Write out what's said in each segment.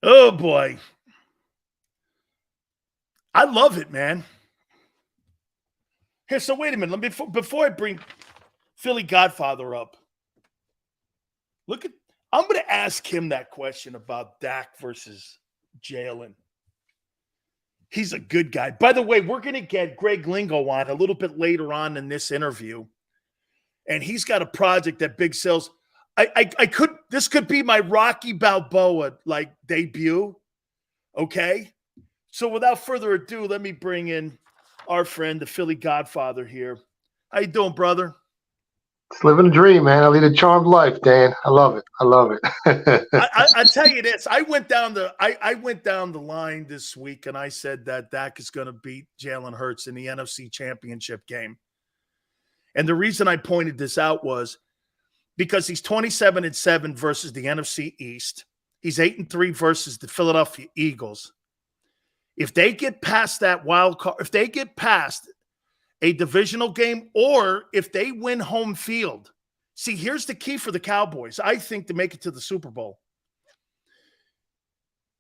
Oh, boy. I love it, man. Here, so wait a minute. Before I bring Philly Godfather up, I'm going to ask him that question about Dak versus Jalen. He's a good guy. By the way, we're going to get Greg Lingo on a little bit later on in this interview. And he's got a project that Big Sales. This could be my Rocky Balboa debut. Okay. So without further ado, let me bring in our friend, the Philly Godfather here. How you doing, brother? It's living a dream, man. I lead a charmed life, Dan. I love it. I love it. I tell you this. I went down the line this week, and I said that Dak is going to beat Jalen Hurts in the NFC Championship game. And the reason I pointed this out was because he's 27-7 versus the NFC East. He's 8-3 versus the Philadelphia Eagles. If they get past that wild card, if they get past a divisional game, or if they win home field, see, here's the key for the Cowboys, I think, to make it to the Super Bowl.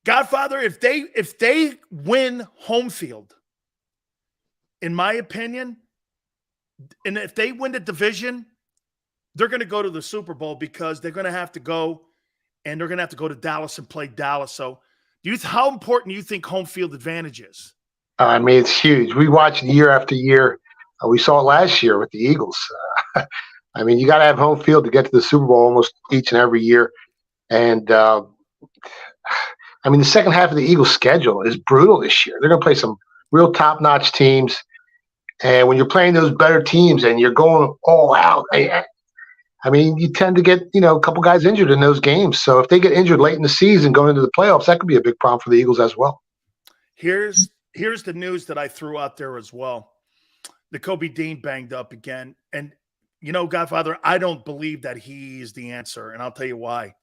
Godfather, if they win home field, in my opinion, and if they win the division, they're going to go to the Super Bowl because they're going to have to go to Dallas and play Dallas. So how important do you think home field advantage is? I mean, it's huge. We watch it year after year. We saw it last year with the Eagles. I mean, you got to have home field to get to the Super Bowl almost each and every year. And, I mean, the second half of the Eagles' schedule is brutal this year. They're going to play some real top-notch teams. And when you're playing those better teams and you're going all out, I mean, you tend to get, a couple guys injured in those games. So if they get injured late in the season going into the playoffs, that could be a big problem for the Eagles as well. Here's the news that I threw out there as well. The Kobe Dean banged up again. And, Godfather, I don't believe that he is the answer. And I'll tell you why.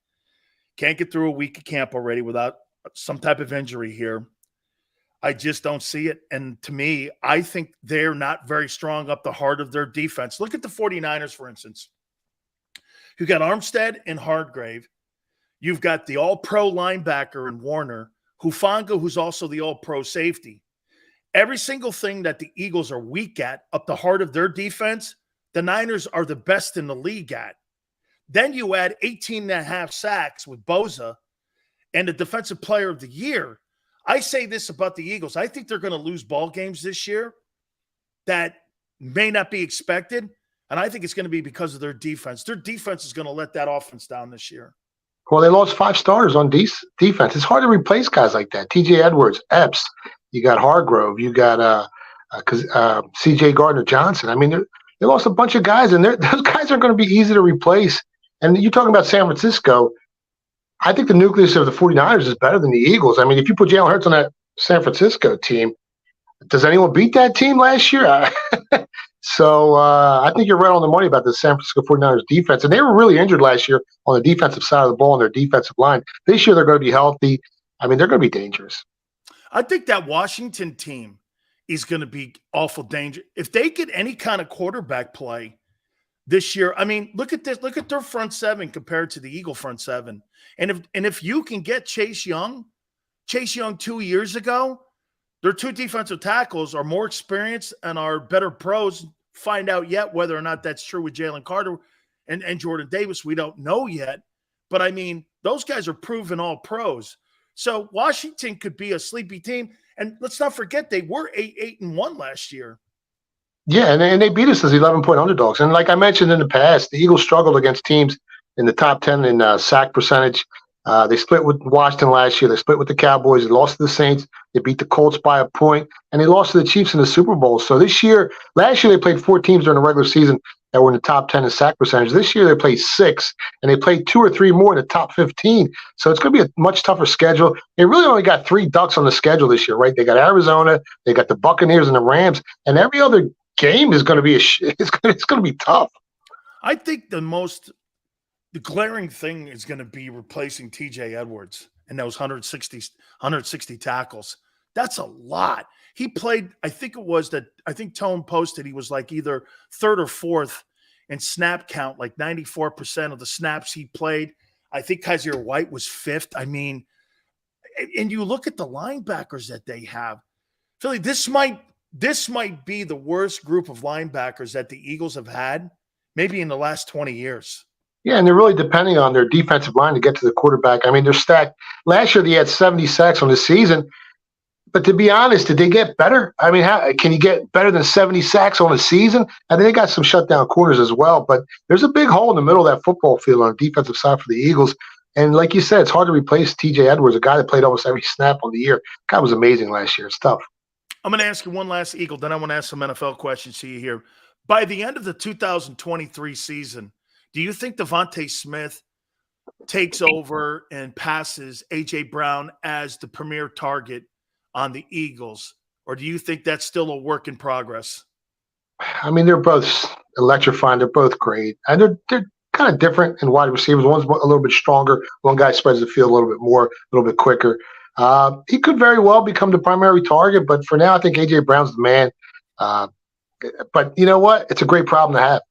Can't get through a week of camp already without some type of injury here. I just don't see it. And to me, I think they're not very strong up the heart of their defense. Look at the 49ers, for instance. You've got Armstead and Hargrave. You've got the all-pro linebacker in Warner, Hufanga, who's also the all-pro safety. Every single thing that the Eagles are weak at up the heart of their defense, the Niners are the best in the league at. Then you add 18.5 sacks with Bosa and the defensive player of the year. I say this about the Eagles. I think they're going to lose ball games this year that may not be expected, and I think it's going to be because of their defense. Their defense is going to let that offense down this year. Well, they lost 5 starters on defense. It's hard to replace guys like that. T.J. Edwards, Epps, you got Hargrove, you got C.J. Gardner-Johnson. I mean, they lost a bunch of guys, and those guys are going to be easy to replace. And you're talking about San Francisco. I think the nucleus of the 49ers is better than the Eagles. I mean, if you put Jalen Hurts on that San Francisco team, does anyone beat that team last year? So I think you're right on the money about the San Francisco 49ers defense. And they were really injured last year on the defensive side of the ball on their defensive line. This year they're going to be healthy. I mean, they're going to be dangerous. I think that Washington team is going to be awful dangerous. If they get any kind of quarterback play this year, I mean, look at this. Look at their front seven compared to the Eagle front seven. And if you can get Chase Young 2 years ago, their 2 defensive tackles are more experienced and are better pros. Find out yet whether or not that's true with Jalen Carter and Jordan Davis. We don't know yet. But, I mean, those guys are proven all pros. So Washington could be a sleepy team. And let's not forget they were 8-1 last year. Yeah, and they beat us as 11-point underdogs. And like I mentioned in the past, the Eagles struggled against teams in the top 10 in sack percentage. They split with Washington last year. They split with the Cowboys. They lost to the Saints. They beat the Colts by a point. And they lost to the Chiefs in the Super Bowl. So last year they played 4 teams during the regular season that were in the top 10 in sack percentage. This year they played 6, and they played 2 or 3 more in the top 15. So it's going to be a much tougher schedule. They really only got 3 ducks on the schedule this year, right? They got Arizona, they got the Buccaneers and the Rams, and every other game is going to be it's going to be tough. I think the glaring thing is going to be replacing T.J. Edwards and those 160 tackles. That's a lot. He played, I think Tone posted he was like either 3rd or 4th in snap count, like 94% of the snaps he played. I think Kaiser White was 5th. I mean, And you look at the linebackers that they have. Philly, this might be the worst group of linebackers that the Eagles have had maybe in the last 20 years. Yeah, and they're really depending on their defensive line to get to the quarterback. I mean, they're stacked. Last year, they had 70 sacks on the season. But to be honest, did they get better? I mean, how can you get better than 70 sacks on a season? I think they got some shutdown corners as well. But there's a big hole in the middle of that football field on the defensive side for the Eagles. And like you said, it's hard to replace TJ Edwards, a guy that played almost every snap on the year. Guy was amazing last year. It's tough. I'm going to ask you one last Eagle, then I want to ask some NFL questions to you here. By the end of the 2023 season, do you think Devontae Smith takes over and passes A.J. Brown as the premier target on the Eagles? Or do you think that's still a work in progress? I mean, they're both electrifying. They're both great. And they're kind of different in wide receivers. One's a little bit stronger. One guy spreads the field a little bit more, a little bit quicker. He could very well become the primary target, but for now, I think A.J. Brown's the man. But you know what? It's a great problem to have.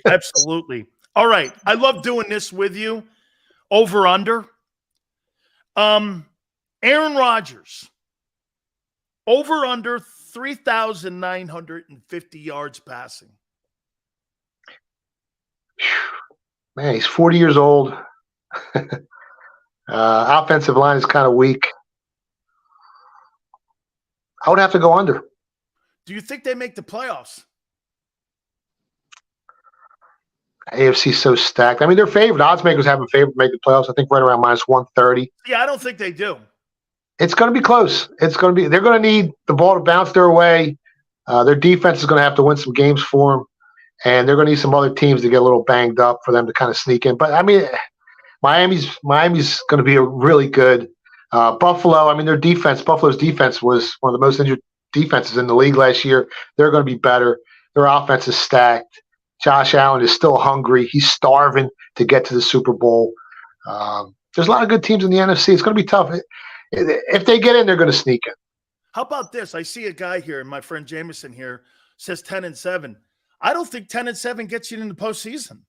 Absolutely. All right. I love doing this with you. Over under. Aaron Rodgers. Over under 3,950 yards passing. Man, he's 40 years old. Offensive line is kind of weak. I would have to go under. Do you think they make the playoffs? AFC's so stacked. I mean, they're favored. Odds makers have a favorite to make the playoffs. I think right around minus 130. Yeah, I don't think they do. It's going to be close. They're going to need the ball to bounce their way. Their defense is going to have to win some games for them. And they're going to need some other teams to get a little banged up for them to kind of sneak in. But, I mean, Miami's going to be a really good. Buffalo, I mean, Buffalo's defense was one of the most injured defenses in the league last year. They're going to be better. Their offense is stacked. Josh Allen is still hungry. He's starving to get to the Super Bowl. There's a lot of good teams in the NFC. It's going to be tough. If they get in, they're going to sneak in. How about this? I see a guy here, and my friend Jameson here says 10-7. I don't think 10-7 gets you in the postseason.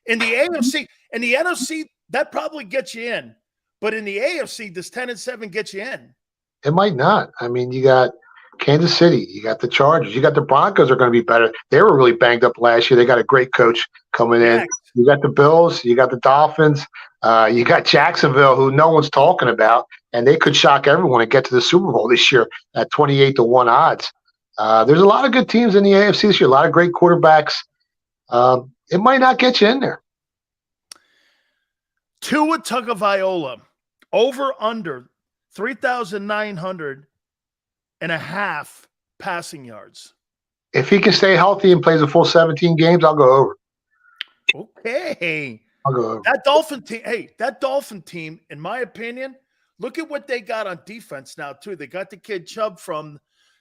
In the AFC, in the NFC, that probably gets you in. But in the AFC, does 10-7 get you in? It might not. I mean, you got Kansas City, you got the Chargers, you got the Broncos are going to be better. They were really banged up last year. They got a great coach coming in. Yes. You got the Bills, you got the Dolphins, you got Jacksonville, who no one's talking about, and they could shock everyone and get to the Super Bowl this year at 28-1 odds. There's a lot of good teams in the AFC this year, a lot of great quarterbacks. It might not get you in there. Tua Tagovailoa, over under 3,900 and a half passing yards. If he can stay healthy and plays a full 17 games, I'll go over. Okay. I'll go over. That Dolphin team, in my opinion, look at what they got on defense now, too. They got the kid Chubb from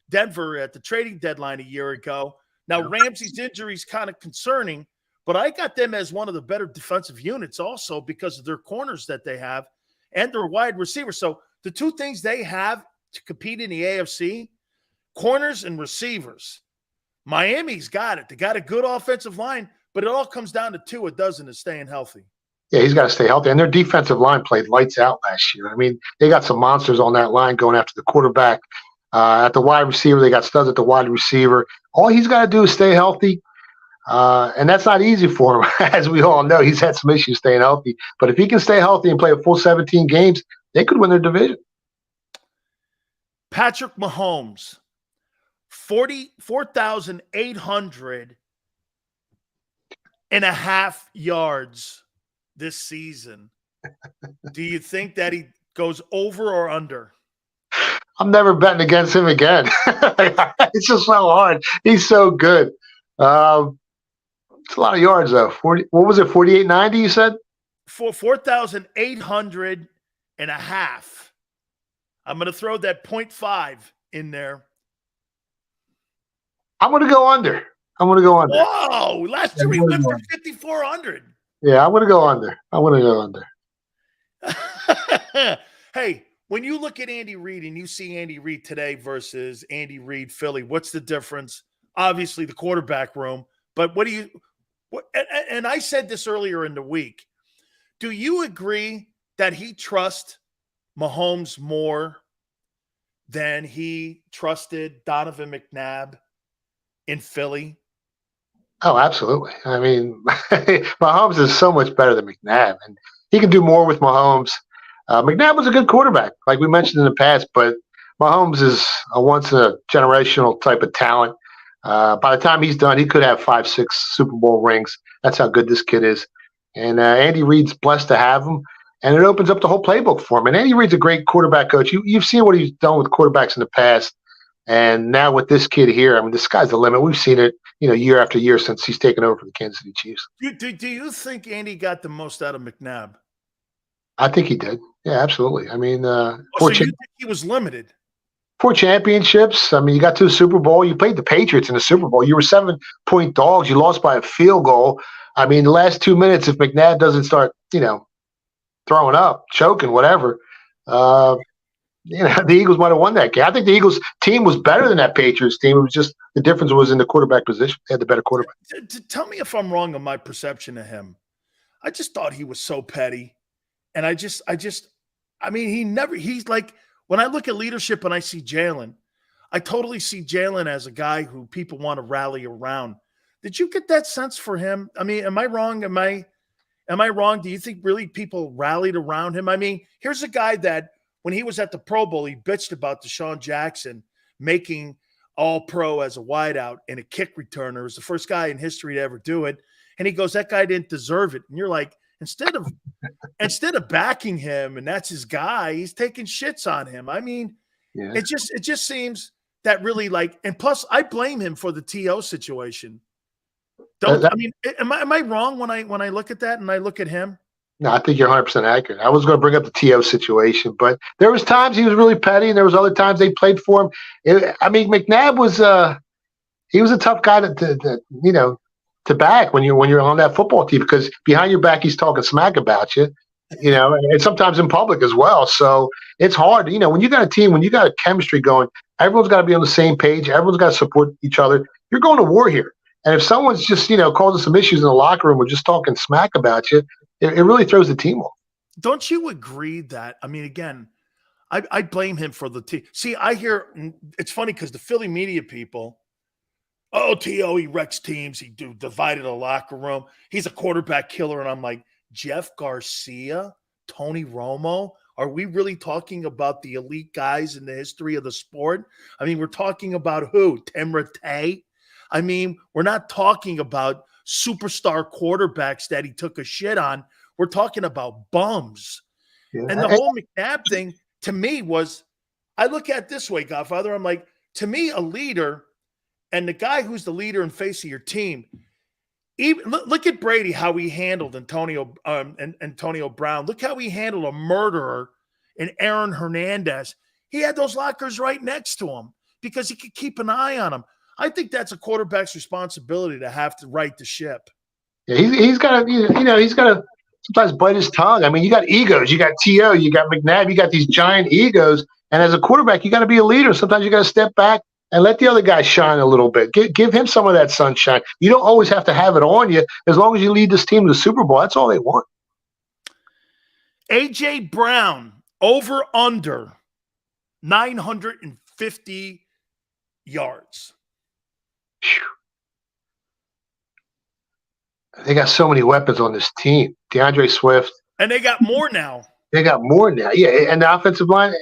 Denver at the trading deadline a year ago. Now, Ramsey's injury is kind of concerning, but I got them as one of the better defensive units also because of their corners that they have and their wide receivers. So the two things they have to compete in the AFC, corners and receivers. Miami's got it. They got a good offensive line, but it all comes down to Tua, doesn't it, staying healthy. Yeah, he's got to stay healthy. And their defensive line played lights out last year. I mean, they got some monsters on that line going after the quarterback. At the wide receiver, they got studs at the wide receiver. All he's got to do is stay healthy. And that's not easy for him. As we all know, he's had some issues staying healthy. But if he can stay healthy and play a full 17 games, they could win their division. Patrick Mahomes, 44,800 and a half yards this season. Do you think that he goes over or under? I'm never betting against him again. It's just so hard. He's so good. It's a lot of yards, though. 40. What was it? 48.90. You said 4,800 and a half. I'm going to throw that 0.5 in there. I'm going to go under. Whoa! Last year we went for 5,400. Yeah, I'm going to go under. Hey, when you look at Andy Reid and you see Andy Reid today versus Andy Reid Philly, what's the difference? Obviously, the quarterback room. But and I said this earlier in the week. Do you agree that he trusts Mahomes more than he trusted Donovan McNabb in Philly? Oh, absolutely. I mean, Mahomes is so much better than McNabb, and he can do more with Mahomes. McNabb was a good quarterback, like we mentioned in the past, but Mahomes is a once in a generational type of talent. By the time he's done, he could have 5, 6 Super Bowl rings. That's how good this kid is. And Andy Reid's blessed to have him, and it opens up the whole playbook for him. And Andy Reid's a great quarterback coach. You've seen what he's done with quarterbacks in the past, and now with this kid here, I mean, the sky's the limit. We've seen it, year after year since he's taken over for the Kansas City Chiefs. Do you think Andy got the most out of McNabb? I think he did. Yeah, absolutely. I mean, so you think he was limited? 4 championships. I mean, you got to the Super Bowl. You played the Patriots in the Super Bowl. You were 7-point dogs. You lost by a field goal. I mean, the last 2 minutes, if McNabb doesn't start, throwing up, choking, whatever, the Eagles might have won that game. I think the Eagles team was better than that Patriots team. It was just the difference was in the quarterback position. They had the better quarterback. Tell me if I'm wrong on my perception of him. I just thought he was so petty. And he's like, when I look at leadership and I see Jalen, I totally see Jalen as a guy who people want to rally around. Did you get that sense for him? I mean, am I wrong? Am I wrong? Do you think really people rallied around him? I mean, here's a guy that when he was at the Pro Bowl, he bitched about Deshaun Jackson making All-Pro as a wideout and a kick returner. He was the first guy in history to ever do it. And he goes, that guy didn't deserve it. And you're like, instead of backing him and that's his guy, he's taking shits on him. I mean, yeah. It just seems that really and plus I blame him for the TO situation. Am I wrong when I look at that and I look at him? No, I think you're 100% accurate. I was going to bring up the TO situation, but there was times he was really petty, and there was other times they played for him. McNabb was he was a tough guy to back when you're on that football team, because behind your back he's talking smack about you, and sometimes in public as well. So it's hard, when you got a team, when you got a chemistry going, everyone's got to be on the same page. Everyone's got to support each other. You're going to war here. And if someone's just, causing some issues in the locker room or just talking smack about you, it really throws the team off. Don't you agree that, I mean, again, I blame him for the team. See, I hear, it's funny because the Philly media people, T.O., he wrecks teams. He divided a locker room. He's a quarterback killer. And I'm like, Jeff Garcia, Tony Romo, are we really talking about the elite guys in the history of the sport? I mean, we're talking about who? Tim Rattay? I mean, we're not talking about superstar quarterbacks that he took a shit on. We're talking about bums. Yeah. And the whole McNabb thing to me was, I look at it this way, Godfather. I'm like, to me, a leader and the guy who's the leader and face of your team, even look at Brady, how he handled Antonio Brown. Look how he handled a murderer in Aaron Hernandez. He had those lockers right next to him because he could keep an eye on him. I think that's a quarterback's responsibility to have to right the ship. Yeah, he's got to, he's got to sometimes bite his tongue. I mean, you got egos, you got T.O., you got McNabb, you got these giant egos. And as a quarterback, you got to be a leader. Sometimes you got to step back and let the other guy shine a little bit. Give him some of that sunshine. You don't always have to have it on you. As long as you lead this team to the Super Bowl, that's all they want. A.J. Brown, over under 950 yards. They got so many weapons on this team. DeAndre Swift. And they got more now. Yeah, and the offensive line,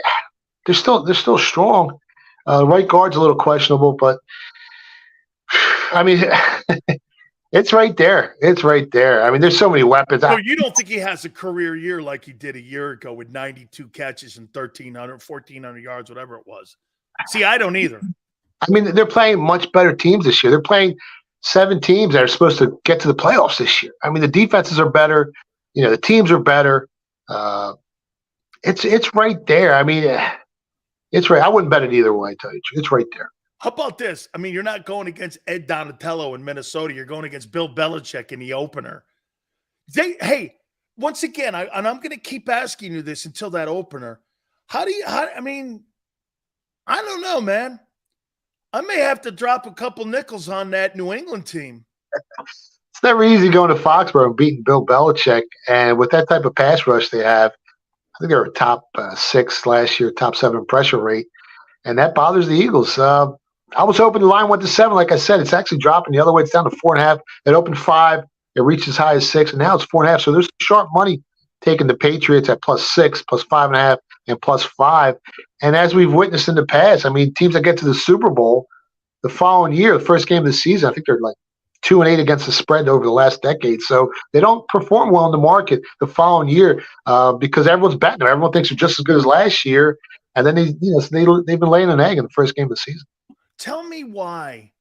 they're still strong. Right guard's a little questionable, but I mean, it's right there. I mean, there's so many weapons. So you don't think he has a career year like he did a year ago with 92 catches and 1,400 yards, whatever it was? See, I don't either. I mean, they're playing much better teams this year. They're playing 7 teams that are supposed to get to the playoffs this year. I mean, the defenses are better. The teams are better. It's right there. I mean, it's right. I wouldn't bet it either way, I tell you the truth. It's right there. How about this? I mean, you're not going against Ed Donatello in Minnesota. You're going against Bill Belichick in the opener. Hey, once again, I'm going to keep asking you this until that opener. I mean, I don't know, man. I may have to drop a couple nickels on that New England team. It's never easy going to Foxborough and beating Bill Belichick. And with that type of pass rush they have, I think they were top 6 last year, top 7 pressure rate, and that bothers the Eagles. I was hoping the line went to 7. Like I said, it's actually dropping the other way. It's down to 4.5. It opened 5. It reached as high as 6, and now it's 4.5. So there's sharp money taking the Patriots at +6, +5.5, and +5. And as we've witnessed in the past, I mean, teams that get to the Super Bowl the following year, the first game of the season, I think they're like 2-8 against the spread over the last decade. So they don't perform well in the market the following year because everyone's betting them. Everyone thinks they're just as good as last year, and then they've been laying an egg in the first game of the season. Tell me why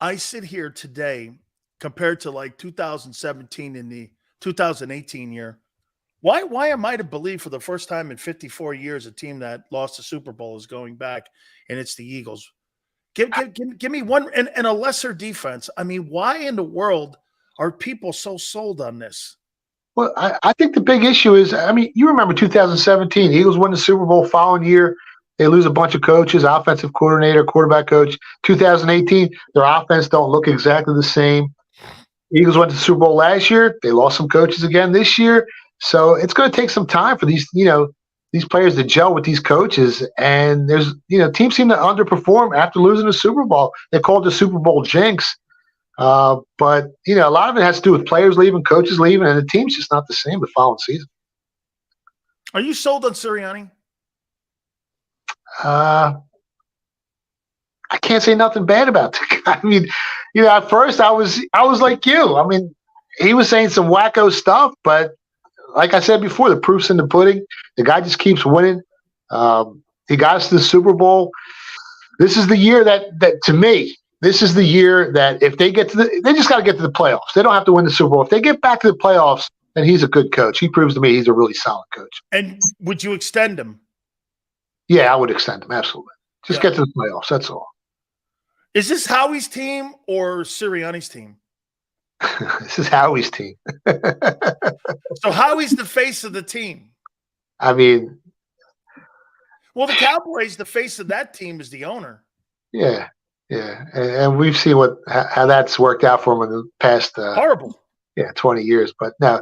I sit here today compared to like 2017 in the 2018 year. Why am I to believe for the first time in 54 years a team that lost the Super Bowl is going back, and it's the Eagles? Give me one and a lesser defense. I mean, why in the world are people so sold on this? Well, I think the big issue is, I mean, you remember 2017, the Eagles win the Super Bowl following year. They lose a bunch of coaches, offensive coordinator, quarterback coach. 2018, their offense don't look exactly the same. Eagles went to the Super Bowl last year. They lost some coaches again this year. So it's going to take some time for these players to gel with these coaches. And there's, teams seem to underperform after losing the Super Bowl. They call it the Super Bowl jinx. But, a lot of it has to do with players leaving, coaches leaving, and the team's just not the same the following season. Are you sold on Sirianni? I can't say nothing bad about the guy. I mean, at first I was like you. I mean, he was saying some wacko stuff, but like I said before, the proof's in the pudding. The guy just keeps winning. He got us to the Super Bowl. This is the year that to me, this is the year that if they get they just got to get to the playoffs. They don't have to win the Super Bowl. If they get back to the playoffs, then he's a good coach. He proves to me he's a really solid coach. And would you extend him? Yeah, I would extend him. Absolutely. Just get to the playoffs. That's all. Is this Howie's team or Sirianni's team? This is Howie's team. So Howie's the face of the team. I mean, well, the Cowboys, the face of that team is the owner. Yeah, and we've seen how that's worked out for him in the past. Horrible. 20 years. But no,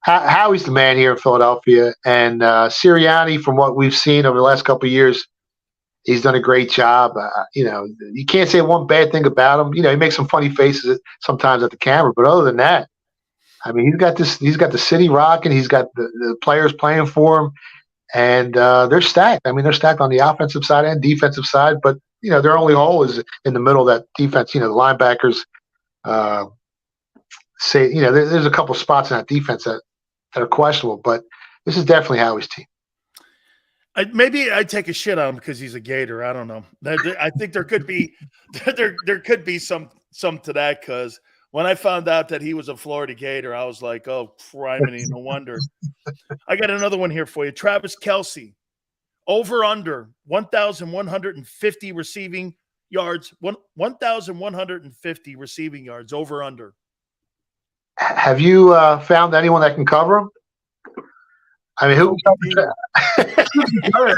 Howie's the man here in Philadelphia, and Sirianni, from what we've seen over the last couple of years, he's done a great job. You can't say one bad thing about him. He makes some funny faces sometimes at the camera, but other than that, I mean, he's got the city rocking. He's got the players playing for him, and they're stacked. I mean, they're stacked on the offensive side and defensive side, but their only hole is in the middle of that defense. The linebackers there's a couple spots in that defense that are questionable, but this is definitely Howie's team. Maybe I take a shit on him because he's a Gator. I don't know. I think there could be there could be some to that, because when I found out that he was a Florida Gator, I was like, oh, criminy, no wonder. I got another one here for you. Travis Kelce, over under 1,150 receiving yards. 1,150 receiving yards, over under. Have you found anyone that can cover him? I mean, who can cover him?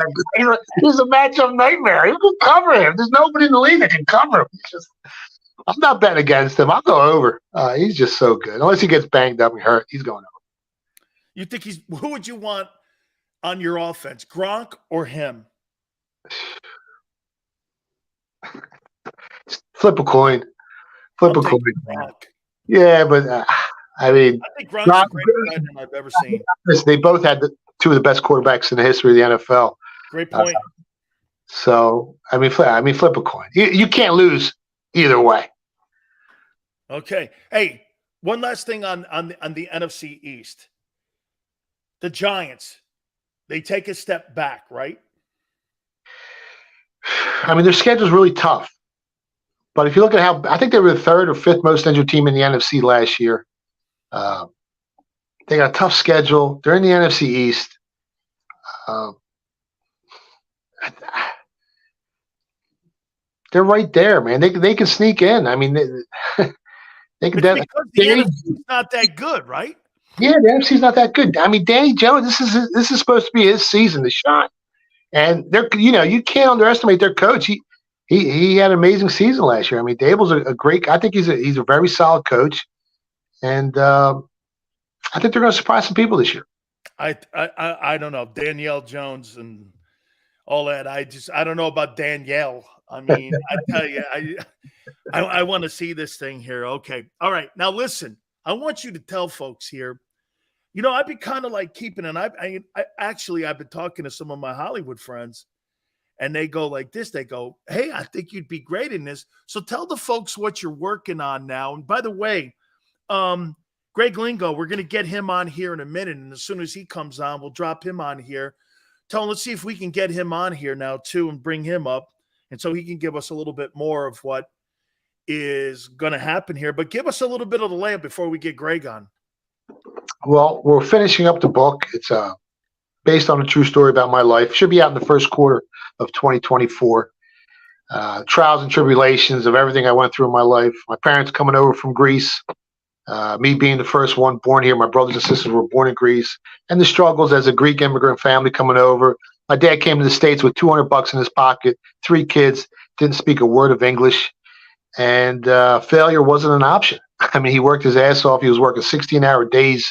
He's a matchup nightmare. Who can cover him? There's nobody in the league that can cover him. I'm not betting against him. I'll go over. He's just so good. Unless he gets banged up and hurt, he's going over. You think who would you want on your offense, Gronk or him? Flip a coin. Flip a coin. Gronk. Yeah, but I mean, I think Gronk's the greatest guy I've ever seen. They both had two of the best quarterbacks in the history of the NFL. Great point. So I mean, flip a coin. You can't lose either way. Okay. Hey, one last thing on the NFC East. The Giants, they take a step back, right? I mean, their schedule's really tough. But if you look at I think they were the 3rd or 5th most injured team in the NFC last year. They got a tough schedule. They're in the NFC East. They're right there, man. They can sneak in. I mean, they can. Because the NFC's not that good, right? Yeah, the NFC's not that good. I mean, Danny Jones. This is supposed to be his season to shine, and you can't underestimate their coach. He had an amazing season last year. I mean, Dable's a great. I think he's a very solid coach, and I think they're going to surprise some people this year. I don't know, Danielle Jones and all that. I don't know about Danielle. I mean, I tell you, I want to see this thing here. Okay. All right. Now listen, I want you to tell folks here, I've been kind of like keeping an I've been talking to some of my Hollywood friends, and they go like this. They go, "Hey, I think you'd be great in this." So tell the folks what you're working on now. And by the way, Greg Lingo, we're going to get him on here in a minute. And as soon as he comes on, we'll drop him on here. Let's see if we can get him on here now too and bring him up. And so he can give us a little bit more of what is going to happen here. But give us a little bit of the layup before we get Greg on. Well, we're finishing up the book. It's based on a true story about my life. Should be out in the first quarter of 2024. Trials and tribulations of everything I went through in my life. My parents coming over from Greece. Me being the first one born here. My brothers and sisters were born in Greece. And the struggles as a Greek immigrant family coming over. My dad came to the States with $200 in his pocket, 3 kids, didn't speak a word of English. And failure wasn't an option. I mean, he worked his ass off. He was working 16-hour days.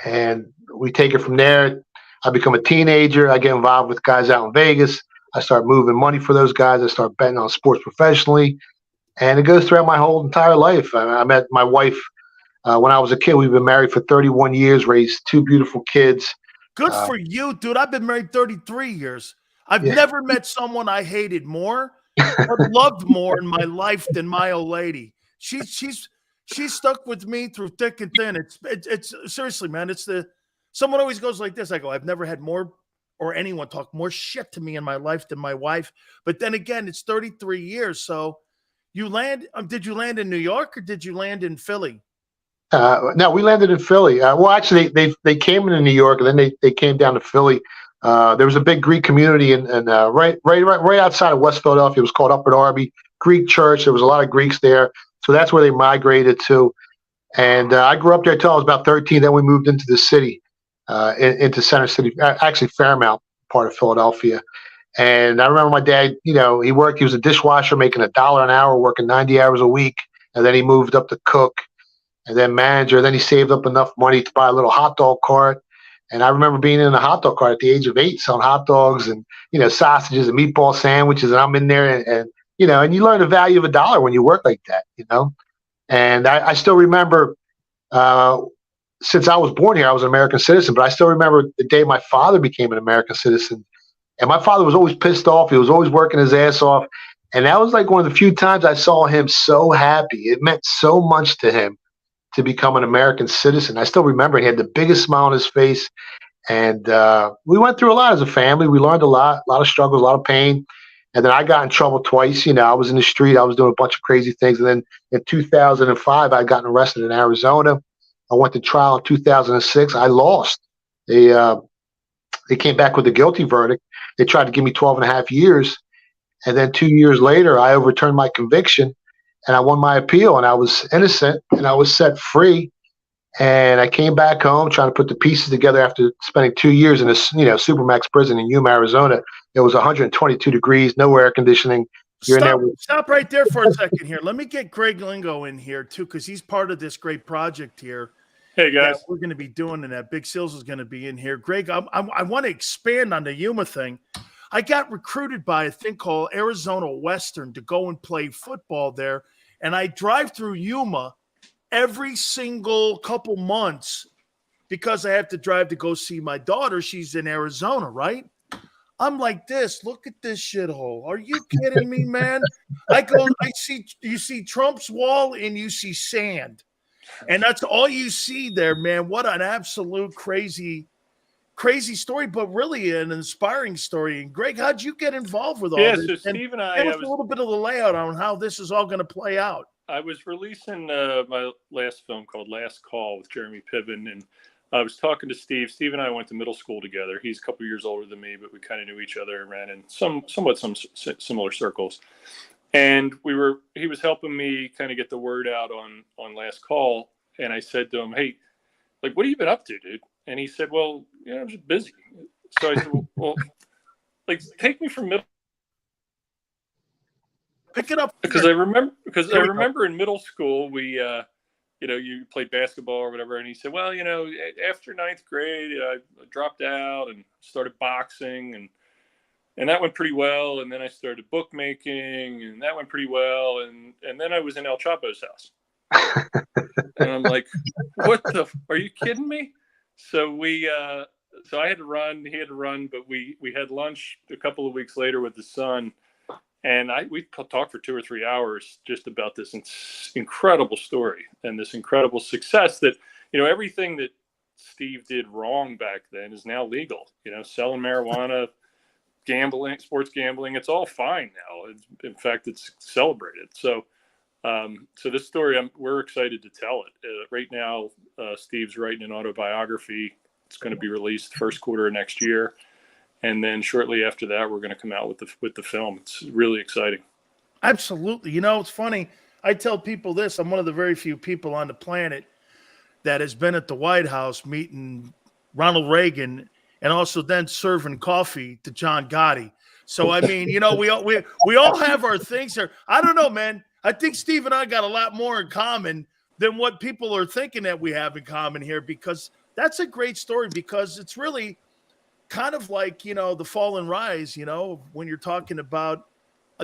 And we take it from there. I become a teenager. I get involved with guys out in Vegas. I start moving money for those guys. I start betting on sports professionally. And it goes throughout my whole entire life. I met my wife when I was a kid. We've been married for 31 years, raised 2 beautiful kids. Good for you, dude. I've been married 33 years. I've never met someone I hated more or loved more in my life than my old lady. She's stuck with me through thick and thin. It's seriously, man. Someone always goes like this. I go, I've never had more or anyone talk more shit to me in my life than my wife. But then again, it's 33 years. So did you land in New York or did you land in Philly? No, we landed in Philly. Well, actually, they came into New York and then they came down to Philly. There was a big Greek community and right outside of West Philadelphia. It was called Upper Darby Greek Church. There was a lot of Greeks there, so that's where they migrated to. And I grew up there until I was about 13. Then we moved into the city, into Center City, actually Fairmount, part of Philadelphia. And I remember my dad. He worked. He was a dishwasher, making $1 an hour, working 90 hours a week, and then he moved up to cook. And then manager. Then he saved up enough money to buy a little hot dog cart. And I remember being in a hot dog cart at the age of 8, selling hot dogs and sausages and meatball sandwiches. And I'm in there, and you learn the value of $1 when you work like that. And I still remember, since I was born here, I was an American citizen. But I still remember the day my father became an American citizen. And my father was always pissed off. He was always working his ass off. And that was like one of the few times I saw him so happy. It meant so much to him to become an American citizen. I still remember he had the biggest smile on his face. And we went through a lot as a family. We learned a lot of struggles, a lot of pain. And then I got in trouble twice. I was in the street. I was doing a bunch of crazy things. And then in 2005, I got arrested in Arizona. I went to trial in 2006. I lost. They came back with a guilty verdict. They tried to give me 12 and a half years. And then 2 years later, I overturned my conviction. And I won my appeal, and I was innocent, and I was set free. And I came back home trying to put the pieces together after spending 2 years in a Supermax prison in Yuma, Arizona. It was 122 degrees, no air conditioning. Stop right there for a second here. Let me get Greg Lingo in here too, because he's part of this great project here. Hey guys, we're going to be doing, and that Big Seals is going to be in here. Greg, I want to expand on the Yuma thing. I got recruited by a thing called Arizona Western to go and play football there. And I drive through Yuma every single couple months because I have to drive to go see my daughter. She's in Arizona, right? I'm like this. Look at this shithole. Are you kidding me, man? You see Trump's wall and you see sand. And that's all you see there, man. What an absolute crazy story, but really an inspiring story. And Greg, how'd you get involved with all this? So Steve and I, give us a little bit of the layout on how this is all going to play out. I was releasing my last film called Last Call with Jeremy Piven, and I was talking to Steve. Steve and I went to middle school together. He's a couple years older than me, but we kind of knew each other and ran in somewhat similar circles. And he was helping me kind of get the word out on Last Call. And I said to him, "Hey, like, what have you been up to, dude?" And he said, "Well, I'm just busy." So I said, well, like, take me from middle. Pick it up Because I remember in middle school we you played basketball or whatever. And he said, well, after ninth grade, I dropped out and started boxing, and that went pretty well. And then I started bookmaking, and that went pretty well. And then I was in El Chapo's house. And I'm like, are you kidding me? So so I had to run, he had to run, but we had lunch a couple of weeks later with his son. And we talked for 2 or 3 hours just about this incredible story and this incredible success that, everything that Steve did wrong back then is now legal. Selling marijuana, gambling, sports gambling, it's all fine now. In fact, it's celebrated. So this story, we're excited to tell it. Right now, Steve's writing an autobiography. It's going to be released first quarter of next year. And then shortly after that, we're going to come out with the film. It's really exciting. Absolutely. It's funny. I tell people this. I'm one of the very few people on the planet that has been at the White House meeting Ronald Reagan and also then serving coffee to John Gotti. So, I mean, we all have our things here. I don't know, man. I think Steve and I got a lot more in common than what people are thinking that we have in common here, because that's a great story, because it's really kind of like, the fall and rise, when you're talking about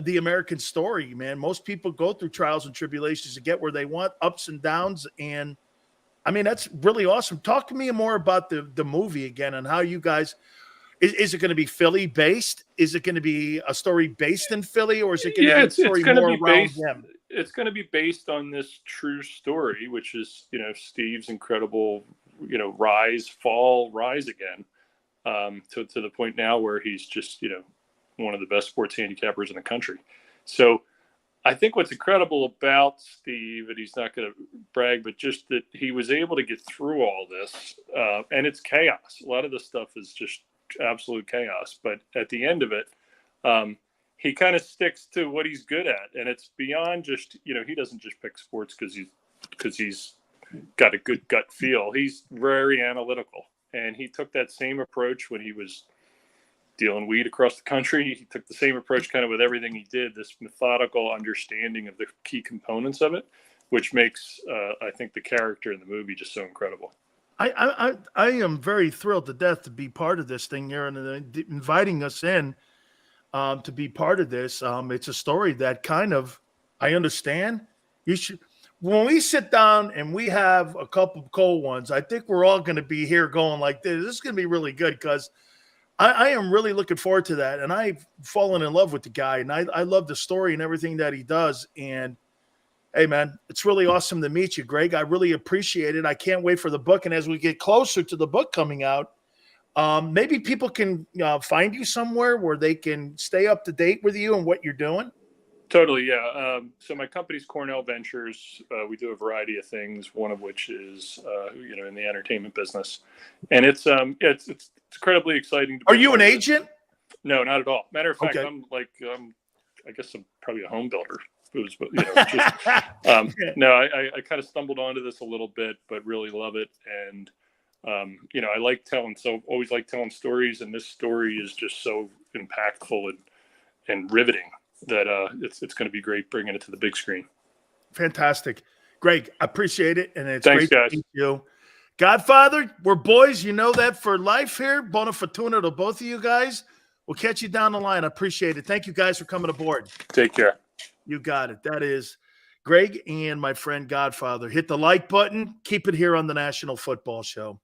the American story, man. Most people go through trials and tribulations to get where they want, ups and downs. And I mean, that's really awesome. Talk to me more about the movie again and how you guys, is it going to be Philly based? Is it going to be a story based in Philly, or is it going to be a story more around them? It's going to be based on this true story, which is, Steve's incredible, rise again. To the point now where he's just, one of the best sports handicappers in the country. So I think what's incredible about Steve, and he's not going to brag, but just that he was able to get through all this, and it's chaos. A lot of this stuff is just absolute chaos. But at the end of it, he kind of sticks to what he's good at. And it's beyond just, he doesn't just pick sports because he's got a good gut feel. He's very analytical. And he took that same approach when he was dealing weed across the country. He took the same approach kind of with everything he did, this methodical understanding of the key components of it, which makes, I think, the character in the movie just so incredible. I am very thrilled to death to be part of this thing here and inviting us in to be part of this. It's a story that kind of, I understand. When we sit down and we have a couple of cold ones, I think we're all going to be here going like this. This is going to be really good, because I am really looking forward to that. And I've fallen in love with the guy, and I love the story and everything that he does. And hey, man, it's really awesome to meet you, Greg. I really appreciate it. I can't wait for the book. And as we get closer to the book coming out, maybe people can find you somewhere where they can stay up to date with you and what you're doing. Totally, yeah. So my company's Cornell Ventures. We do a variety of things, one of which is, in the entertainment business, and it's incredibly exciting. Are you an agent? No, not at all. Matter of fact, Okay. I guess I'm probably a home builder. No, I kind of stumbled onto this a little bit, but really love it, and I like always like telling stories, and this story is just so impactful and riveting that it's going to be great bringing it to the big screen. Fantastic. Greg, I appreciate it. And it's Thanks, great guys. to meet you. Godfather, we're boys. You know that for life here. Bona fortuna to both of you guys. We'll catch you down the line. I appreciate it. Thank you guys for coming aboard. Take care. You got it. That is Greg and my friend Godfather. Hit the like button. Keep it here on the National Football Show.